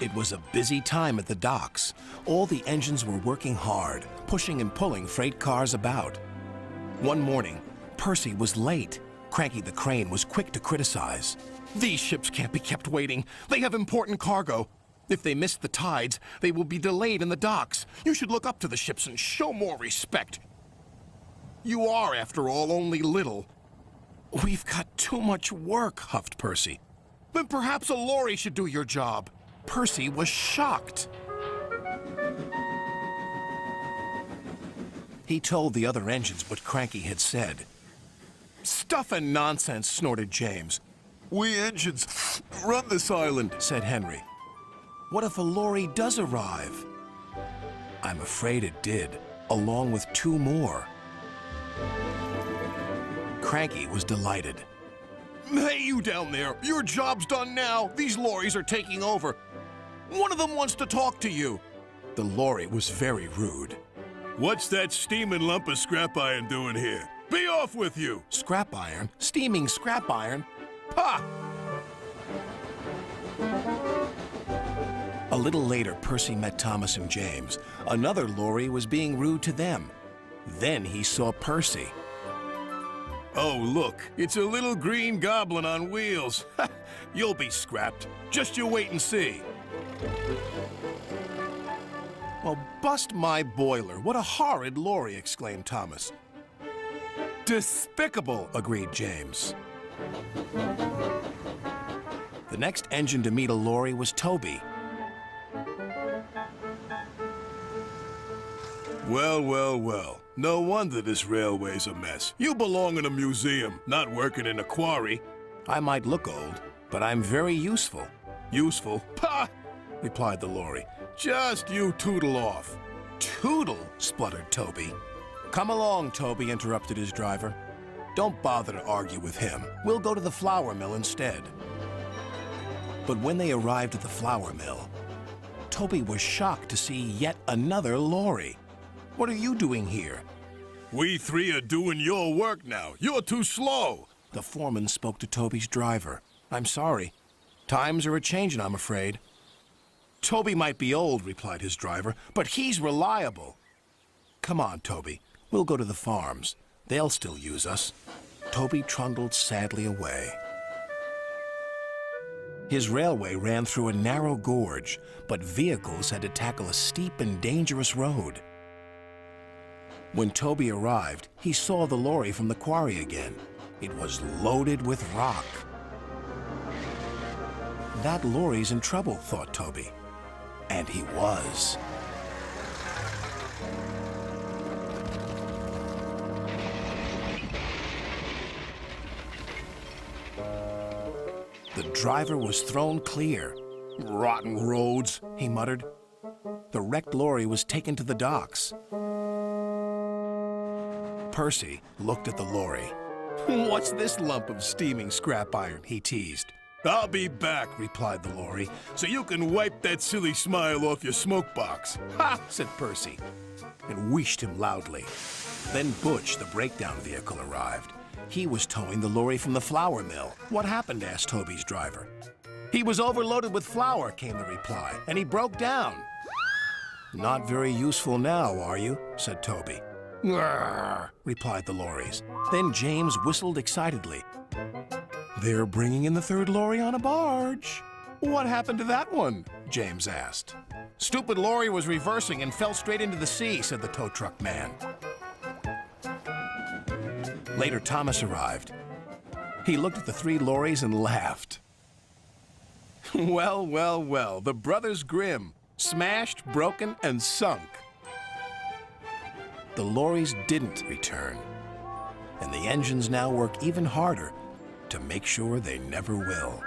It was a busy time at the docks. All the engines were working hard, pushing and pulling freight cars about. One morning, Percy was late. Cranky the Crane was quick to criticize. "These ships can't be kept waiting. They have important cargo. If they miss the tides, they will be delayed in the docks. You should look up to the ships and show more respect. You are, after all, only little." "We've got too much work," huffed Percy. "Then perhaps a lorry should do your job." Percy was shocked. He told the other engines what Cranky had said. "Stuff and nonsense," snorted James. "We engines run this island," said Henry. "What if a lorry does arrive?" I'm afraid it did, along with 2 more. Cranky was delighted. "Hey, you down there, your job's done now. These lorries are taking over. One of them wants to talk to you." The lorry was very rude. "What's that steaming lump of scrap iron doing here? Be off with you!" Scrap iron? Steaming scrap iron? Pah! A little later, Percy met Thomas and James. Another lorry was being rude to them. Then he saw Percy. "Oh, look, it's a little green goblin on wheels. You'll be scrapped. Just you wait and see." "Well, bust my boiler. What a horrid lorry," exclaimed Thomas. "Despicable," agreed James. The next engine to meet a lorry was Toby. Well, well, well. No wonder this railway's a mess. You belong in a museum, not working in a quarry. "I might look old, but I'm very useful." "Useful? Pah!" replied the lorry. "Just you tootle off." "Tootle?" spluttered Toby. "Come along, Toby," interrupted his driver. "Don't bother to argue with him. We'll go to the flour mill instead." But when they arrived at the flour mill, Toby was shocked to see yet another lorry. "What are you doing here?" "We 3 are doing your work now. You're too slow." The foreman spoke to Toby's driver. "I'm sorry. Times are a-changin', I'm afraid." "Toby might be old," replied his driver, "but he's reliable." "Come on, Toby. We'll go to the farms. They'll still use us." Toby trundled sadly away. His railway ran through a narrow gorge, but vehicles had to tackle a steep and dangerous road. When Toby arrived, he saw the lorry from the quarry again. It was loaded with rock. "That lorry's in trouble," thought Toby. And he was. The driver was thrown clear. "Rotten roads," he muttered. The wrecked lorry was taken to the docks. Percy looked at the lorry. "What's this lump of steaming scrap iron?" he teased. "I'll be back," replied the lorry, "so you can wipe that silly smile off your smoke box." "Ha!" said Percy, and wheeshed him loudly. Then Butch, the breakdown vehicle, arrived. He was towing the lorry from the flour mill. "What happened?" asked Toby's driver. "He was overloaded with flour," came the reply, "and he broke down." "Not very useful now, are you?" said Toby. "Grrr," replied the lorries. Then James whistled excitedly. "They're bringing in the 3rd lorry on a barge." "What happened to that one?" James asked. "Stupid lorry was reversing and fell straight into the sea," said the tow truck man. Later, Thomas arrived. He looked at the 3 lorries and laughed. "Well, well, well, the Brothers Grimm, smashed, broken, and sunk." The lorries didn't return, and the engines now work even harder to make sure they never will.